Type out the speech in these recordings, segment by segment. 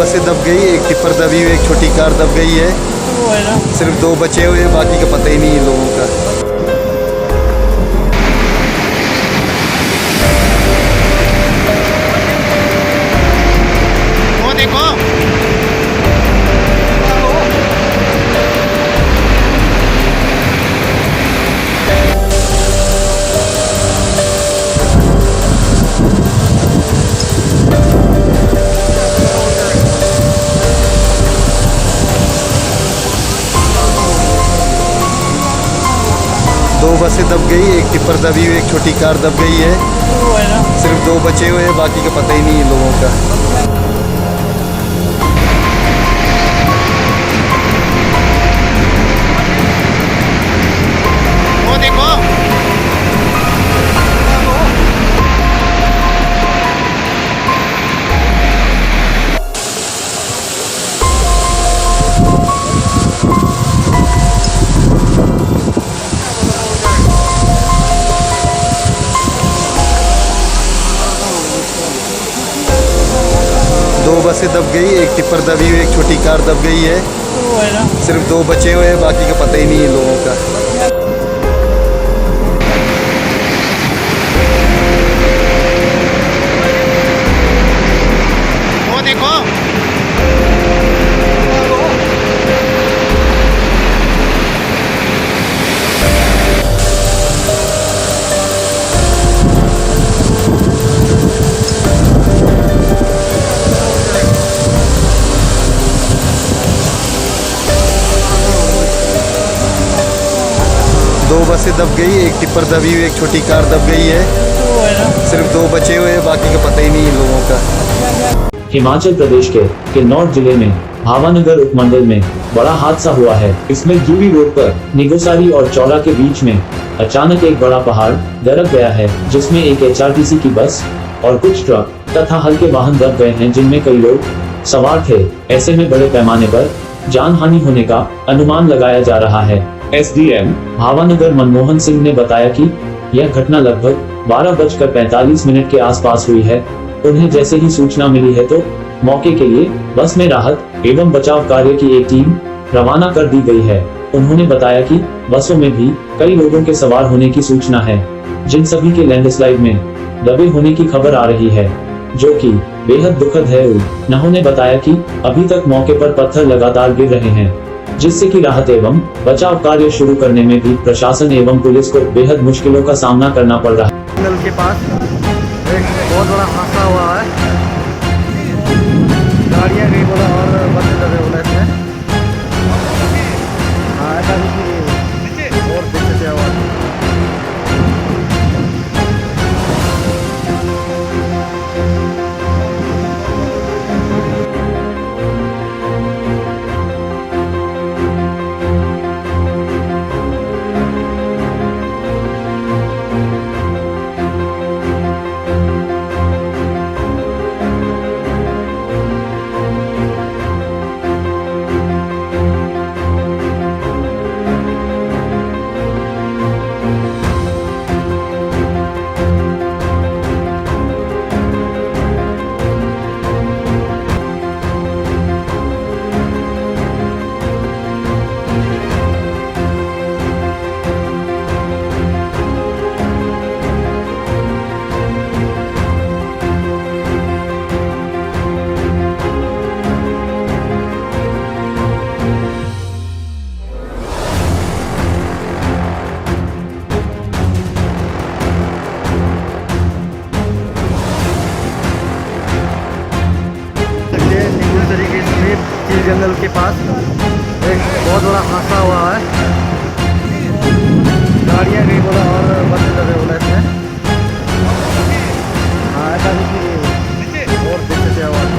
बसें दब गई, एक टिप्पर दबी हुई, एक छोटी कार दब गई है। सिर्फ 2 बचे हुए, बाकी का पता ही नहीं है लोगों का। वो देखो, 2 बसें दब गई, एक टिप्पर दबी हुई, एक छोटी कार दब गई है। सिर्फ 2 बचे हुए, बाकी का पता ही नहीं है लोगों का। वो देखो, 2 बसें दब गई, एक टिप्पर दबी हुई, एक छोटी कार दब गई है। सिर्फ 2 बचे हुए, बाकी का पता ही नहीं है लोगों का। वो देखो, 2 बसें दब गई, एक टिप्पर दबी हुई, एक छोटी कार दब गई है। सिर्फ 2 बचे हुए, बाकी का पता ही नहीं है लोगों का। हिमाचल प्रदेश के किन्नौर जिले में भावानगर उपमंडल में बड़ा हादसा हुआ है। इसमें जूरी रोड पर निगोसारी और चौरा के बीच में अचानक एक बड़ा पहाड़ दरक गया है, जिसमें एक HRTC की बस और कुछ ट्रक तथा हल्के वाहन दब गए हैं, जिनमें कई लोग सवार थे। ऐसे में बड़े पैमाने पर जान हानि होने का अनुमान लगाया जा रहा है। SDM भावानगर मनमोहन सिंह ने बताया कि यह घटना लगभग 12:45 के आसपास हुई है। उन्हें जैसे ही सूचना मिली है तो मौके के लिए बस में राहत एवं बचाव कार्य की एक टीम रवाना कर दी गई है। उन्होंने बताया कि बसों में भी कई लोगों के सवार होने की सूचना है, जिन सभी के लैंडस्लाइड में दबे होने की खबर आ रही है, जो कि बेहद दुखद है। उन्होंने बताया कि अभी तक मौके पर पत्थर लगातार गिर रहे हैं, जिससे कि राहत एवं बचाव कार्य शुरू करने में भी प्रशासन एवं पुलिस को बेहद मुश्किलों का सामना करना पड़ रहा है। नल के पास एक बहुत बड़ा हादसा हुआ है। गाड़ियाँ गई बोला और बसें दबे बोला इसमें। हाँ ऐसा भी और पीछे से आवाज़। जंगल के पास एक बहुत बड़ा हादसा हुआ है। गाड़ियाँ गई बोला और बसें दबे बोला इसमें। हाँ ऐसा भी और पीछे से आवाज़।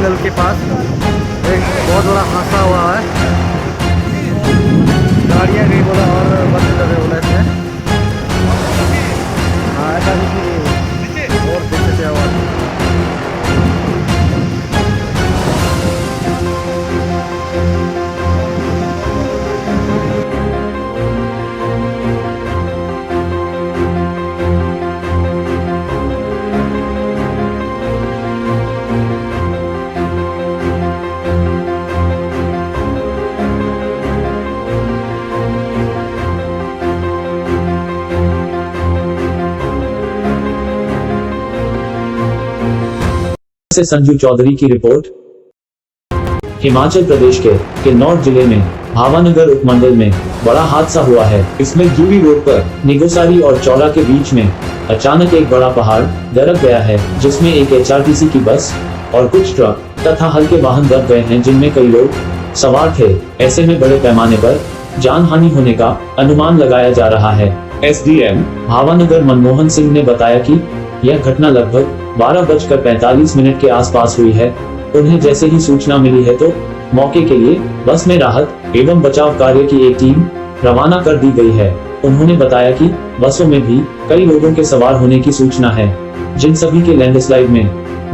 जंगल के पास एक बहुत बड़ा हादसा हुआ है। गाड़ियाँ गई बोला और बंद लगे बोला इसमें। हाँ ऐसा नहीं और पीछे से आवाज़। से संजू चौधरी की रिपोर्ट। हिमाचल प्रदेश के किन्नौर जिले में भावानगर उपमंडल में बड़ा हादसा हुआ है। इसमें जूबी रोड पर निगोसारी और चौरा के बीच में अचानक एक बड़ा पहाड़ दरक गया है, जिसमें एक HRTC की बस और कुछ ट्रक तथा हल्के वाहन दब गए हैं, जिनमें कई लोग सवार थे। ऐसे में बड़े पैमाने पर जान हानि होने का अनुमान लगाया जा रहा है। SDM भावानगर मनमोहन सिंह ने बताया कि यह घटना लगभग 12:45 के आसपास हुई है। उन्हें जैसे ही सूचना मिली है तो मौके के लिए बस में राहत एवं बचाव कार्य की एक टीम रवाना कर दी गई है। उन्होंने बताया कि बसों में भी कई लोगों के सवार होने की सूचना है, जिन सभी के लैंडस्लाइड में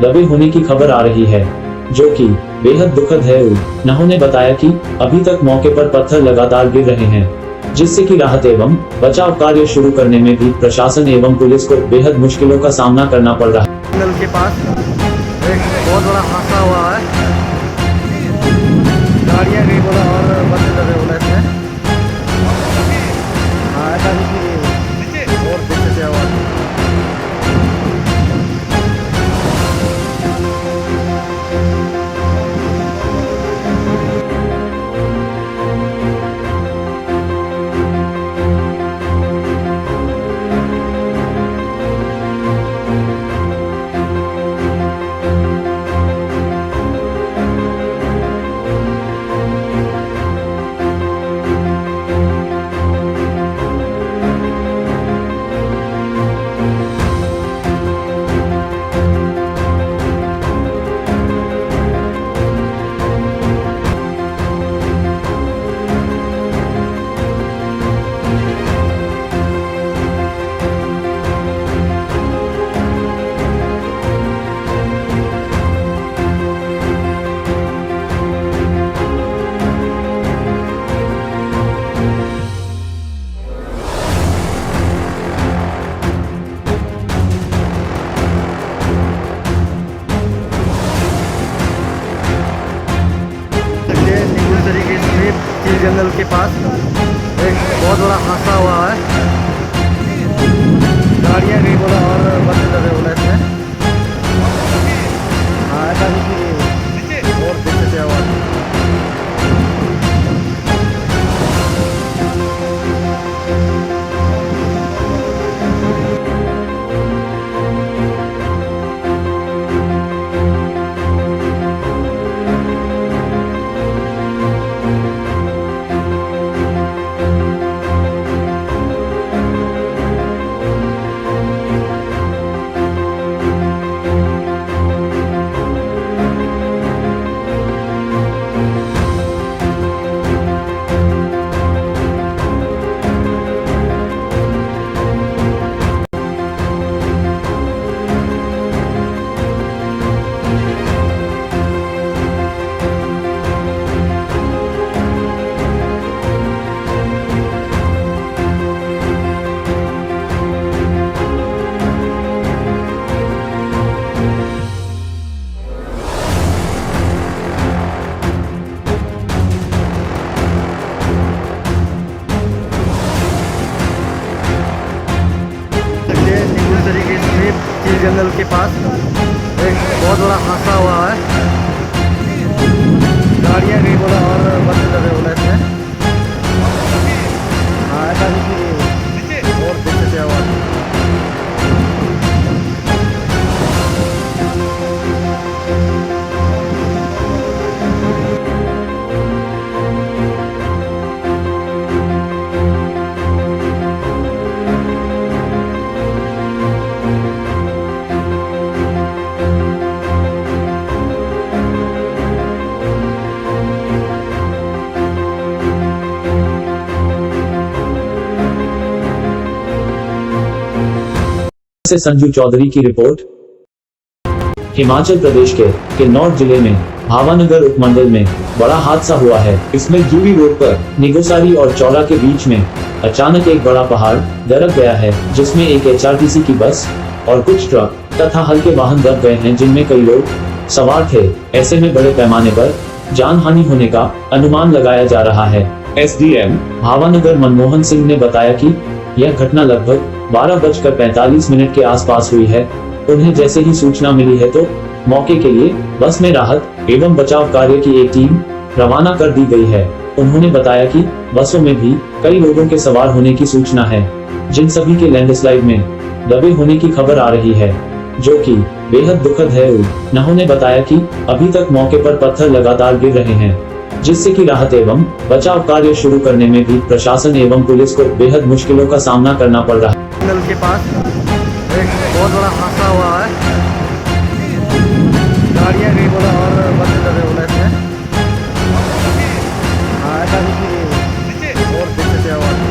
दबे होने की खबर आ रही है, जो कि बेहद दुखद है। उन्होंने बताया कि अभी तक मौके पर पत्थर लगातार गिर रहे हैं, जिससे कि राहत एवं बचाव कार्य शुरू करने में भी प्रशासन एवं पुलिस को बेहद मुश्किलों का सामना करना पड़ रहा है। जंगल के पास एक बहुत बड़ा हादसा हुआ है। गाड़ियाँ गई बोला और बंद लगे बोला इसमें। हाँ ऐसा नहीं और पीछे से आवाज़। जंगल के पास एक बहुत बड़ा हादसा हुआ है। गाड़ियाँ गई बोला और बंद लगे बोला इसमें। हाँ ऐसा नहीं और पीछे से आवाज़। जंगल के पास एक बहुत बड़ा हादसा हुआ है। गाड़ियाँ गई बोला और बंद लगे बोला इसमें। हाँ ऐसा नहीं और पीछे से आवाज़। से संजू चौधरी की रिपोर्ट। हिमाचल प्रदेश के किन्नौर जिले में भावानगर उपमंडल में बड़ा हादसा हुआ है। इसमें जूबी रोड पर निगोसारी और चौरा के बीच में अचानक एक बड़ा पहाड़ दरक गया है, जिसमें एक HRTC की बस और कुछ ट्रक तथा हल्के वाहन दब गए हैं, जिनमें कई लोग सवार थे। ऐसे में बड़े पैमाने पर जान हानि होने का अनुमान लगाया जा रहा है। SDM भावानगर मनमोहन सिंह ने बताया कि यह घटना लगभग 12:45 के आसपास हुई है। उन्हें जैसे ही सूचना मिली है तो मौके के लिए बस में राहत एवं बचाव कार्य की एक टीम रवाना कर दी गई है। उन्होंने बताया कि बसों में भी कई लोगों के सवार होने की सूचना है, जिन सभी के लैंडस्लाइड में दबे होने की खबर आ रही है, जो कि बेहद दुखद है। उन्होंने बताया कि अभी तक मौके पर पत्थर लगातार गिर रहे हैं, जिससे कि राहत एवं बचाव कार्य शुरू करने में भी प्रशासन एवं पुलिस को बेहद मुश्किलों का सामना करना पड़ रहा है। नल के पास एक बहुत बड़ा हादसा हुआ है। गाड़ियाँ गई बोला और बस दबे बोला इसमें। हाँ ऐसा नहीं और पीछे से आवाज़।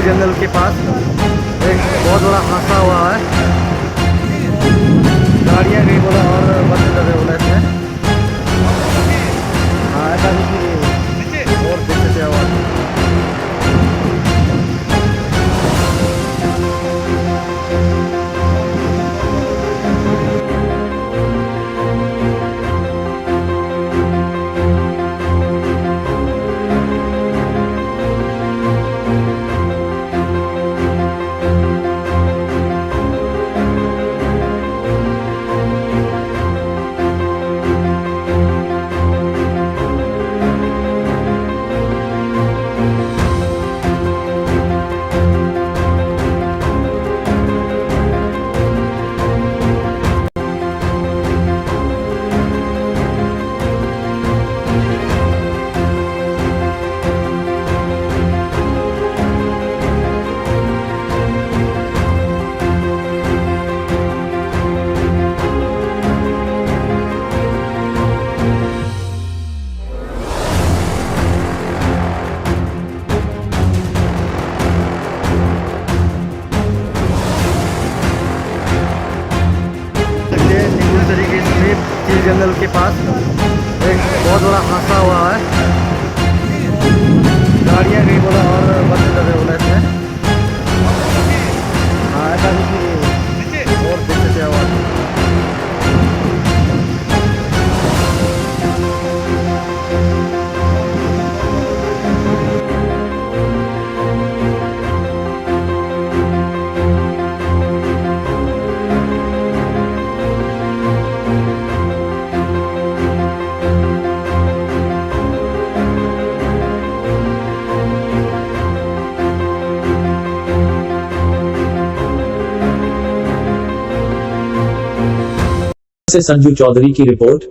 जंगल के पास एक बहुत बड़ा हादसा हुआ है। गाड़ियाँ गई बोला और बस दबे बोला इसमें। हाँ ऐसा नहीं और पीछे से आवाज़। जंगल के पास एक बहुत बड़ा हादसा हुआ है। गाड़ियाँ गई बोला और बस दबे बोला इसमें। हाँ ऐसा नहीं और पीछे से आवाज़। से संजू चौधरी की रिपोर्ट।